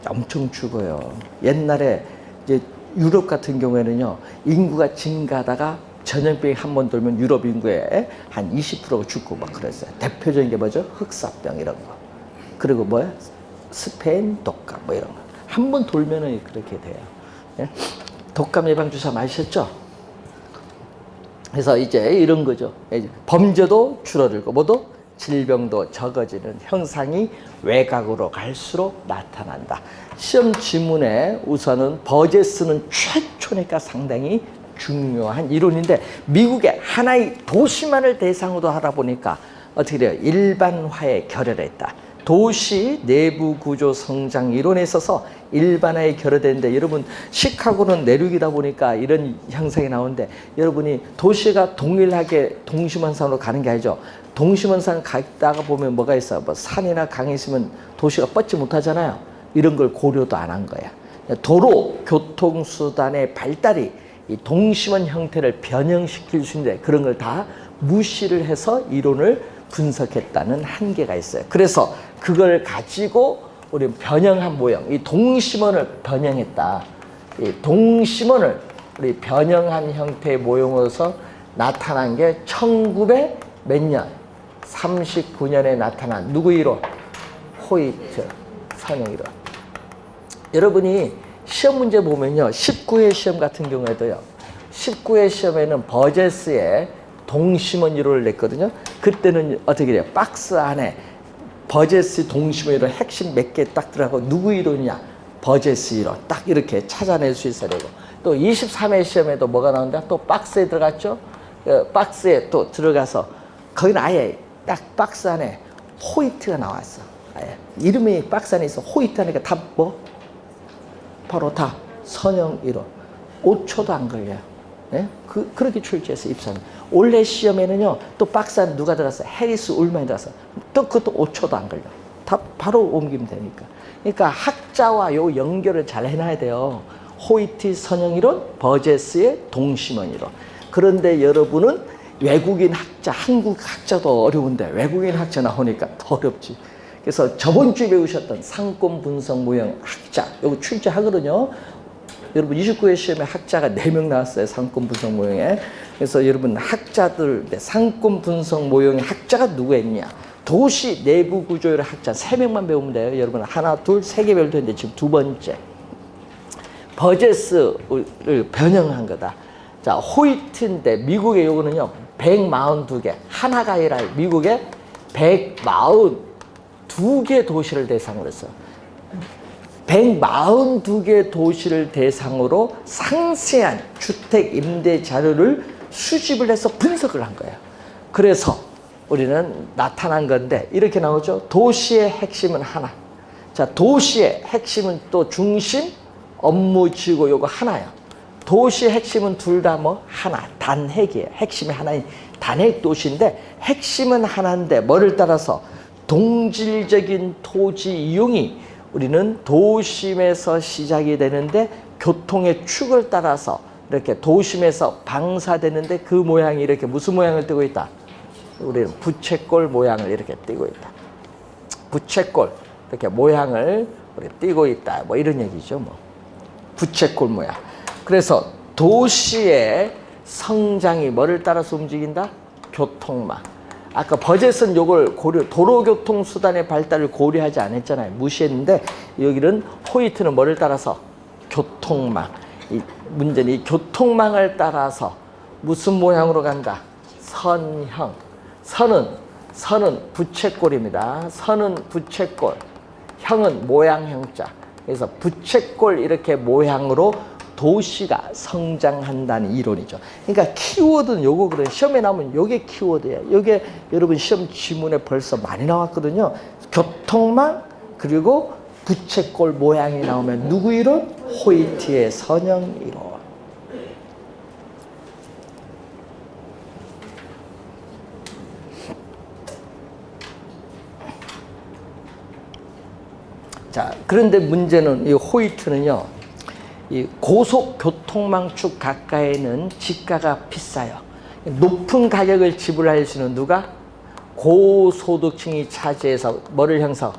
엄청 죽어요. 옛날에 이제 유럽 같은 경우에는요 인구가 증가하다가 전염병이 한 번 돌면 유럽 인구의 한 20%가 죽고 막 그랬어요. 대표적인 게 뭐죠? 흑사병 이런 거. 그리고 뭐야? 스페인 독감 뭐 이런 거. 한 번 돌면은 그렇게 돼요. 예? 독감 예방 주사 맞으셨죠? 그래서 이제 이런 거죠. 이제 범죄도 줄어들고 뭐도 질병도 적어지는 현상이 외곽으로 갈수록 나타난다. 시험 지문에 우선은 버제스는 최초니까 상당히 중요한 이론인데 미국의 하나의 도시만을 대상으로 하다 보니까 어떻게 돼요? 일반화에 결여했다. 도시 내부 구조 성장 이론에 있어서 일반화에 결여되는데 여러분 시카고는 내륙이다 보니까 이런 형상이 나오는데 여러분이 도시가 동일하게 동심원상으로 가는 게 아니죠. 동심원상 가다가 보면 뭐가 있어요? 뭐 산이나 강이 있으면 도시가 뻗지 못하잖아요. 이런 걸 고려도 안 한 거야. 도로 교통수단의 발달이 이 동심원 형태를 변형시킬 수 있는데 그런 걸 다 무시를 해서 이론을 분석했다는 한계가 있어요. 그래서 그걸 가지고 우리 변형한 모형, 이 동심원을 변형했다. 이 동심원을 우리 변형한 형태의 모형으로서 나타난 게 1900 몇 년? 39년에 나타난 누구 이론? 호이트 선형 이론. 여러분이 시험 문제 보면요. 19회 시험 같은 경우에도요. 19회 시험에는 버제스의 동심원 이론을 냈거든요. 그때는 어떻게 돼요? 박스 안에 버제스 동심원 이론 핵심 몇 개 딱 들어가고 누구 이론이냐? 버제스 이론 딱 이렇게 찾아낼 수 있어야 되고 또 23회 시험에도 뭐가 나온다? 또 박스에 들어갔죠? 박스에 또 들어가서 거기는 아예 딱 박스 안에 호이트가 나왔어. 아예 이름이 박스 안에 있어. 호이트 하니까 다 뭐? 바로 다 선형 이론. 5초도 안 걸려요. 네? 그렇게 출제해서 입사합니다. 올해 시험에는요, 또 박스 안에 누가 들어갔어요? 해리스 울만이 들어갔어. 또 그것도 5초도 안 걸려. 다 바로 옮기면 되니까. 그러니까 학자와 요 연결을 잘 해놔야 돼요. 호이트 선형 이론, 버제스의 동심원 이론. 그런데 여러분은 외국인 학자, 한국 학자도 어려운데 외국인 학자 나오니까 더 어렵지. 그래서 저번 주에 배우셨던 상권 분석 모형 학자, 요거 출제하거든요. 여러분 29회 시험에 학자가 4명 나왔어요. 상권 분석 모형에. 그래서 여러분 학자들, 상권 분석 모형의 학자가 누구였냐? 도시 내부 구조율 학자 3명만 배우면 돼요. 여러분 하나, 둘, 3개별도 했는데 지금 2번째. 버제스를 변형한 거다. 자, 호이트인데 미국의 요거는요. 142개. 하나가 아니라 미국의 142개 도시를 대상으로 했어. 142개 도시를 대상으로 상세한 주택 임대 자료를 수집을 해서 분석을 한 거예요. 그래서 우리는 나타난 건데 이렇게 나오죠. 도시의 핵심은 하나. 자, 도시의 핵심은 또 중심, 업무, 지구 요거 하나예요. 도시의 핵심은 둘 다 뭐 하나, 단핵이에요. 핵심이 하나인 단핵 도시인데 핵심은 하나인데 뭐를 따라서 동질적인 토지 이용이 우리는 도심에서 시작이 되는데 교통의 축을 따라서 이렇게 도심에서 방사되는데 그 모양이 이렇게 무슨 모양을 띠고 있다? 우리는 부채꼴 모양을 이렇게 띠고 있다. 부채꼴 이렇게 모양을 우리 띠고 있다. 뭐 이런 얘기죠. 뭐 부채꼴 모양. 그래서 도시의 성장이 뭐를 따라서 움직인다? 교통망. 아까 버젯은 요걸 도로교통수단의 발달을 고려하지 않았잖아요. 무시했는데 여기는 호이트는 뭐를 따라서? 교통망. 이 문제는 이 교통망을 따라서 무슨 모양으로 간다? 선형. 선은 부채꼴입니다. 선은 부채꼴. 형은 모양형자. 그래서 부채꼴 이렇게 모양으로 도시가 성장한다는 이론이죠. 그러니까 키워드는 요거 그래. 시험에 나오면 요게 키워드예요. 요게 여러분 시험 지문에 벌써 많이 나왔거든요. 교통망 그리고 부채꼴 모양이 나오면 누구 이론? 호이트의 선형 이론. 자, 그런데 문제는 이 호이트는요. 이 고속교통망축 가까이는 집가가 비싸요. 높은 가격을 지불할 수 있는 누가? 고소득층이 차지해서 뭐를 형성?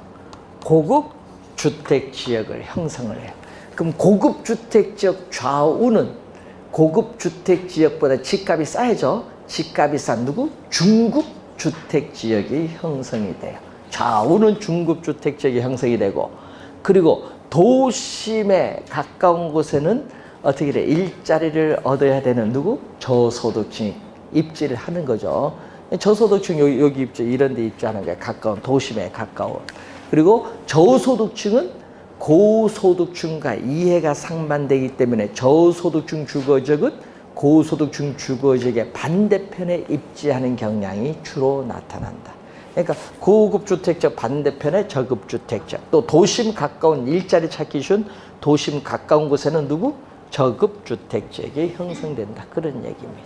고급 주택지역을 형성을 해요. 그럼 고급 주택지역 좌우는 고급 주택지역보다 집값이 싸야죠. 집값이 싼 누구? 중급 주택지역이 형성이 돼요. 좌우는 중급 주택지역이 형성이 되고 그리고 도심에 가까운 곳에는 어떻게 돼? 일자리를 얻어야 되는 누구? 저소득층이 입지를 하는 거죠. 저소득층 여기 입지 이런 데 입지하는 거야. 가까운 도심에 가까운. 그리고 저소득층은 고소득층과 이해가 상반되기 때문에 저소득층 주거지역은 고소득층 주거지역의 반대편에 입지하는 경향이 주로 나타난다. 그러니까 고급 주택지역 반대편에 저급 주택지역, 또 도심 가까운 일자리 찾기 쉬운 도심 가까운 곳에는 누구? 저급 주택지역이 형성된다. 그런 얘기입니다.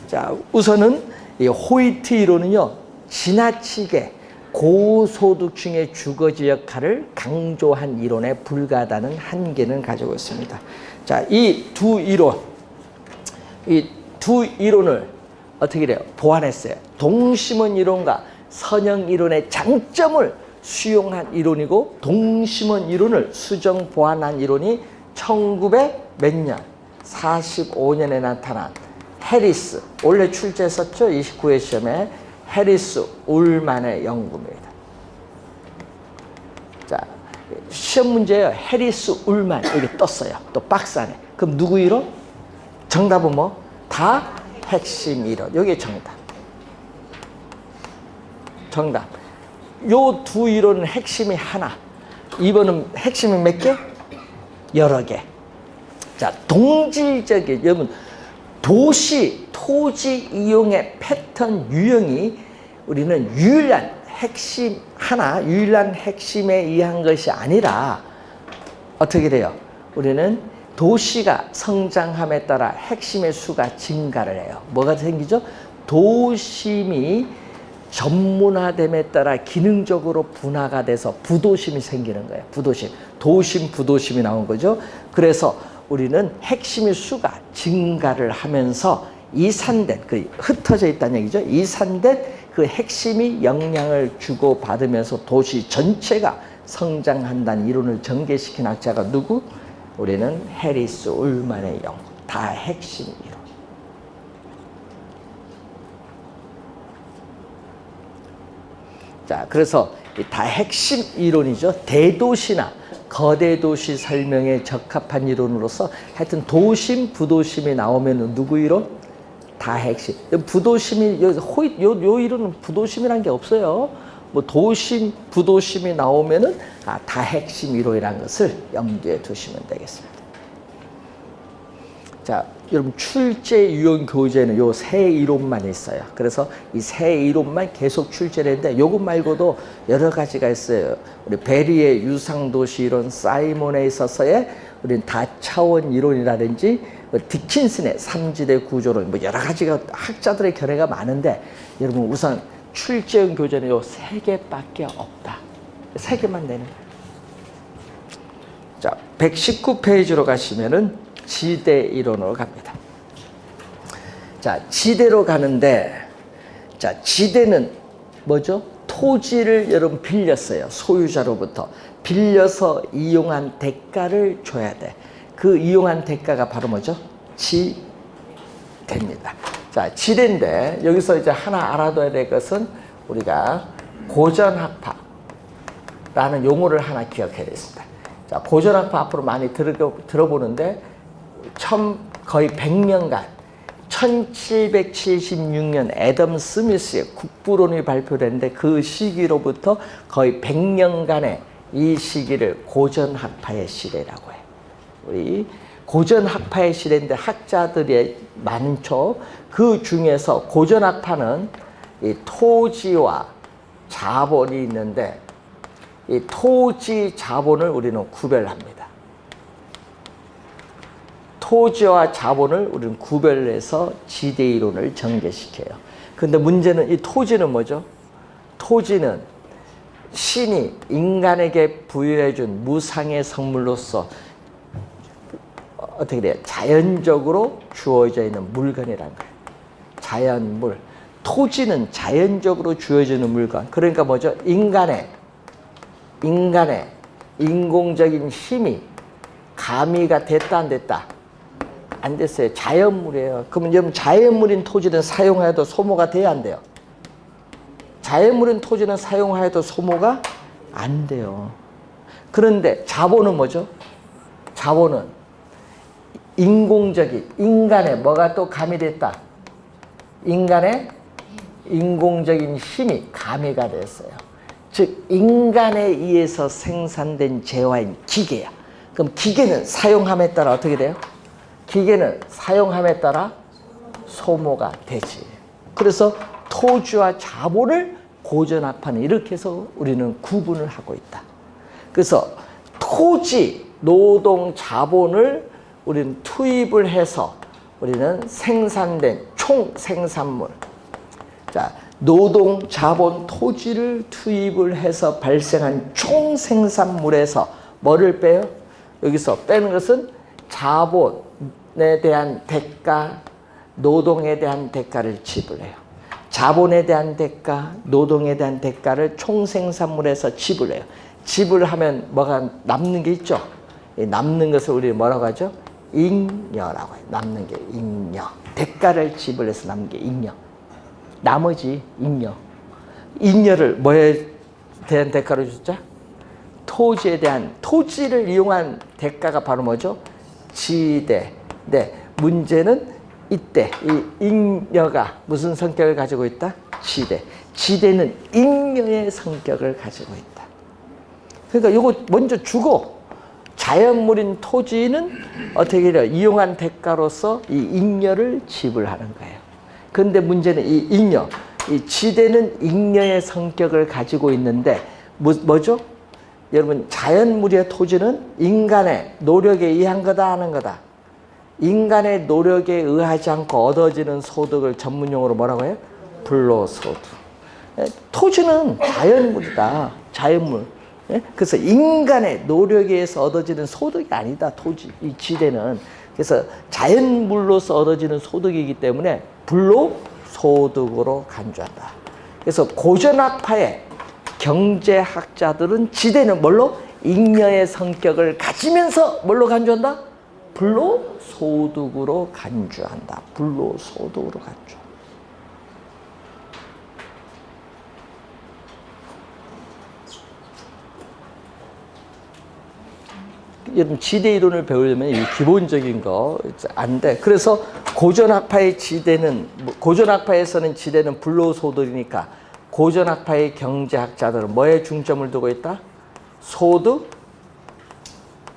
자, 우선은 이 호이트 이론은요, 지나치게 고소득층의 주거지 역할을 강조한 이론에 불과하다는 한계는 가지고 있습니다. 자, 이 두 이론을 어떻게 돼요? 보완했어요. 동심원 이론과 선형 이론의 장점을 수용한 이론이고 동심원 이론을 수정 보완한 이론이 1900 몇 년? 45년에 나타난 해리스, 원래 출제했었죠? 29회 시험에 해리스 울만의 연구입니다. 자, 시험 문제예요. 해리스 울만 여기 떴어요. 또 박스 안에. 그럼 누구 이론? 정답은 뭐? 다 핵심 이론. 여기 정답. 정답. 요 두 이론은 핵심이 하나. 2번은 핵심이 몇 개? 여러 개. 자, 동질적인, 여러분, 도시, 토지 이용의 패턴 유형이 우리는 유일한 핵심 하나, 유일한 핵심에 의한 것이 아니라 어떻게 돼요? 우리는 도시가 성장함에 따라 핵심의 수가 증가를 해요. 뭐가 생기죠? 도심이 전문화됨에 따라 기능적으로 분화가 돼서 부도심이 생기는 거예요. 부도심. 도심, 부도심이 나온 거죠. 그래서 우리는 핵심의 수가 증가를 하면서 이산된, 그 흩어져 있다는 얘기죠. 이산된 그 핵심이 영향을 주고 받으면서 도시 전체가 성장한다는 이론을 전개시킨 학자가 누구? 우리는 해리스 울만의 연구, 다 핵심 이론. 자, 그래서 다 핵심 이론이죠. 대도시나 거대 도시 설명에 적합한 이론으로서 하여튼 도심, 부도심이 나오면 누구 이론? 다 핵심. 부도심이, 요 이론은 부도심이란 게 없어요. 뭐 도심, 부도심이 나오면은 다 핵심 이론이라는 것을 염두에 두시면 되겠습니다. 자, 여러분 출제 유형 교재는 요 세 이론만 있어요. 그래서 이 세 이론만 계속 출제를 했는데 요것 말고도 여러 가지가 있어요. 우리 베리의 유상도시 이론, 사이몬에 있어서의 우리는 다차원 이론이라든지 디킨슨의 삼지대 구조론, 뭐 여러 가지가 학자들의 견해가 많은데 여러분 우선 출제형 교재는 요 세 개밖에 없다. 세 개만 내는. 자, 119페이지로 가시면은 지대 이론으로 갑니다. 자, 지대로 가는데, 자, 지대는 뭐죠? 토지를 여러분 빌렸어요. 소유자로부터. 빌려서 이용한 대가를 줘야 돼. 그 이용한 대가가 바로 뭐죠? 지대입니다. 자, 지대인데, 여기서 이제 하나 알아둬야 될 것은 우리가 고전학파라는 용어를 하나 기억해야 되겠습니다. 자, 고전학파 앞으로 많이 들어보는데, 거의 100년간 1776년 애덤 스미스의 국부론이 발표됐는데 그 시기로부터 거의 100년간의 이 시기를 고전학파의 시대라고 해요. 우리 고전학파의 시대인데 학자들이 많죠. 그 중에서 고전학파는 이 토지와 자본이 있는데 이 토지, 자본을 우리는 구별합니다. 토지와 자본을 우리는 구별해서 지대 이론을 전개시켜요. 그런데 문제는 이 토지는 뭐죠? 토지는 신이 인간에게 부여해준 무상의 선물로서 어떻게 돼요? 자연적으로 주어져 있는 물건이라는 거예요. 자연물. 토지는 자연적으로 주어지는 물건. 그러니까 뭐죠? 인간의 인공적인 힘이 가미가 됐다 안 됐다? 안 됐어요. 자연물이에요. 그러면 여러분 자연물인 토지는 사용하여도 소모가 돼야 안 돼요? 자연물인 토지는 사용하여도 소모가 안 돼요. 그런데 자본은 뭐죠? 자본은 인공적인, 인간의 뭐가 또 가미됐다? 인간의 인공적인 힘이 가미가 됐어요. 즉 인간에 의해서 생산된 재화인 기계야. 그럼 기계는 사용함에 따라 어떻게 돼요? 기계는 사용함에 따라 소모가 되지. 그래서 토지와 자본을 고전학파는 이렇게 해서 우리는 구분을 하고 있다. 그래서 토지, 노동, 자본을 우리는 투입을 해서 우리는 생산된 총 생산물. 자, 노동, 자본, 토지를 투입을 해서 발생한 총 생산물에서 뭐를 빼요? 여기서 빼는 것은 자본에 대한 대가, 노동에 대한 대가를 지불해요. 자본에 대한 대가, 노동에 대한 대가를 총생산물에서 지불해요. 지불하면 뭐가 남는 게 있죠? 남는 것을 우리 뭐라고 하죠? 잉여라고 해요. 남는 게 잉여. 대가를 지불해서 남는 게 잉여. 나머지 잉여. 잉여를 뭐에 대한 대가로 줬죠? 토지에 대한, 토지를 이용한 대가가 바로 뭐죠? 지대. 네, 문제는 이때 이 잉여가 무슨 성격을 가지고 있다? 지대. 지대는 잉여의 성격을 가지고 있다. 그러니까 이거 먼저 주고 자연물인 토지는 어떻게 해요? 이용한 대가로서 이 잉여를 지불하는 거예요. 그런데 문제는 이 잉여, 이 지대는 잉여의 성격을 가지고 있는데 뭐죠? 여러분 자연물의 토지는 인간의 노력에 의한 거다 하는 거다. 인간의 노력에 의하지 않고 얻어지는 소득을 전문용어로 뭐라고 해요? 불로소득. 토지는 자연물이다. 자연물. 예? 그래서 인간의 노력에 의해서 얻어지는 소득이 아니다. 토지, 이 지대는. 그래서 자연물로서 얻어지는 소득이기 때문에 불로소득으로 간주한다. 그래서 고전학파의 경제학자들은 지대는 뭘로? 잉여의 성격을 가지면서 뭘로 간주한다? 불로소득으로 간주한다. 불로소득으로 간주. 여러분 지대 이론을 배우려면 이 기본적인 거 안 돼. 그래서 고전학파의 지대는, 고전학파에서는 지대는 불로소득이니까 고전학파의 경제학자들은 뭐에 중점을 두고 있다? 소득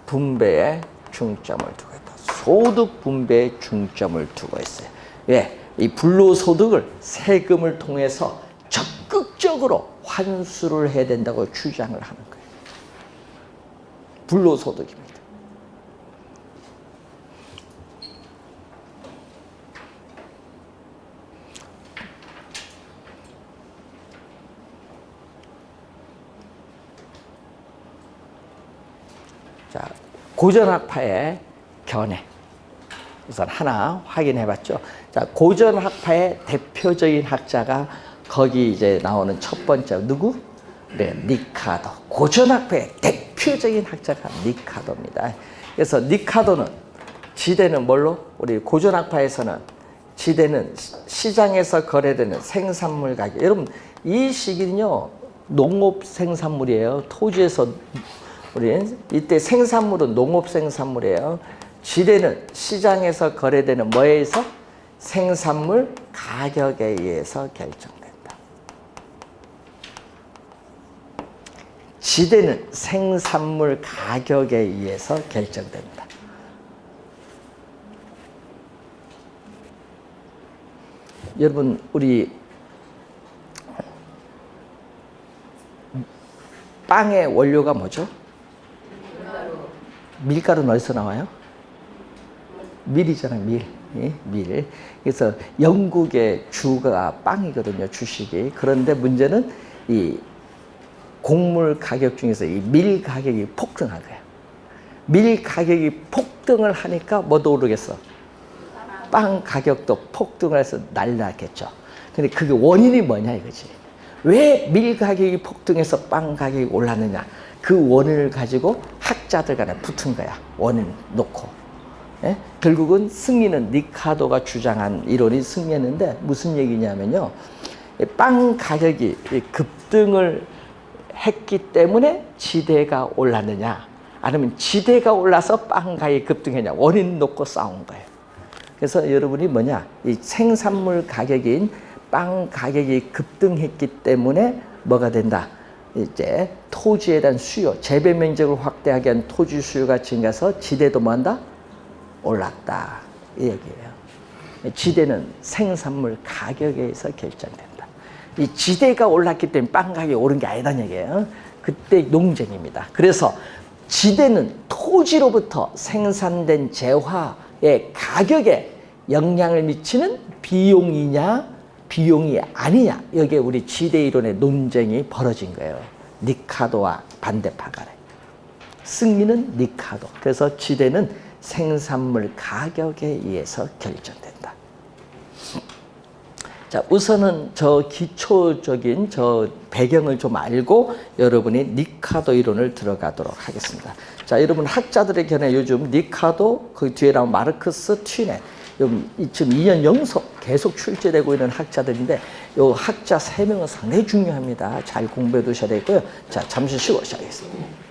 분배에 중점을 두고 있다. 소득 분배에 중점을 두고 있어요. 왜? 이 불로소득을 세금을 통해서 적극적으로 환수를 해야 된다고 주장을 하는 거예요. 불로소득입니다. 자, 고전학파의 견해. 우선 하나 확인해 봤죠. 자, 고전학파의 대표적인 학자가 거기 이제 나오는 첫 번째, 누구? 네, 니카도. 고전학파의 대표적인 학자가 니카도입니다. 그래서 니카도는 지대는 뭘로? 우리 고전학파에서는 지대는 시장에서 거래되는 생산물 가격. 여러분, 이 시기는요, 농업 생산물이에요. 토지에서 우리 이때 생산물은 농업 생산물이에요. 지대는 시장에서 거래되는 뭐에 의해서? 생산물 가격에 의해서 결정된다. 지대는 생산물 가격에 의해서 결정됩니다. 여러분, 우리 빵의 원료가 뭐죠? 밀가루는 어디서 나와요? 밀이잖아요, 밀. 예? 밀. 그래서 영국의 주가 빵이거든요, 주식이. 그런데 문제는 이 곡물 가격 중에서 이 밀 가격이 폭등한 거예요. 밀 가격이 폭등을 하니까 뭐도 오르겠어? 빵 가격도 폭등을 해서 난리 났겠죠. 근데 그게 원인이 뭐냐 이거지. 왜 밀 가격이 폭등해서 빵 가격이 올랐느냐. 그 원인을 가지고 학자들 간에 붙은 거야. 원인 놓고. 예? 결국은 승리는 니카도가 주장한 이론이 승리했는데 무슨 얘기냐면요. 빵 가격이 급등을 했기 때문에 지대가 올랐느냐. 아니면 지대가 올라서 빵 가격이 급등했냐. 원인 놓고 싸운 거예요. 그래서 여러분이 뭐냐. 이 생산물 가격인 빵 가격이 급등했기 때문에 뭐가 된다. 이제 토지에 대한 수요, 재배 면적을 확대하기 위한 토지 수요가 증가해서 지대도 뭐한다? 올랐다. 이 얘기예요. 지대는 생산물 가격에 의해서 결정된다. 이 지대가 올랐기 때문에 빵 가격이 오른 게 아니라는 얘기예요. 그때 논쟁입니다. 그래서 지대는 토지로부터 생산된 재화의 가격에 영향을 미치는 비용이냐 비용이 아니냐. 여기에 우리 지대 이론의 논쟁이 벌어진 거예요. 니카도와 반대파 간에. 승리는 니카도. 그래서 지대는 생산물 가격에 의해서 결정된다. 자, 우선은 저 기초적인 저 배경을 좀 알고 여러분이 니카도 이론을 들어가도록 하겠습니다. 자, 여러분 학자들의 견해 요즘 니카도 그 뒤에 나온 마르크스, 튀네 지금 2년 연속 계속 출제되고 있는 학자들인데 이 학자 3명은 상당히 중요합니다. 잘 공부해 두셔야 되고요. 자, 잠시 쉬고 시작하겠습니다.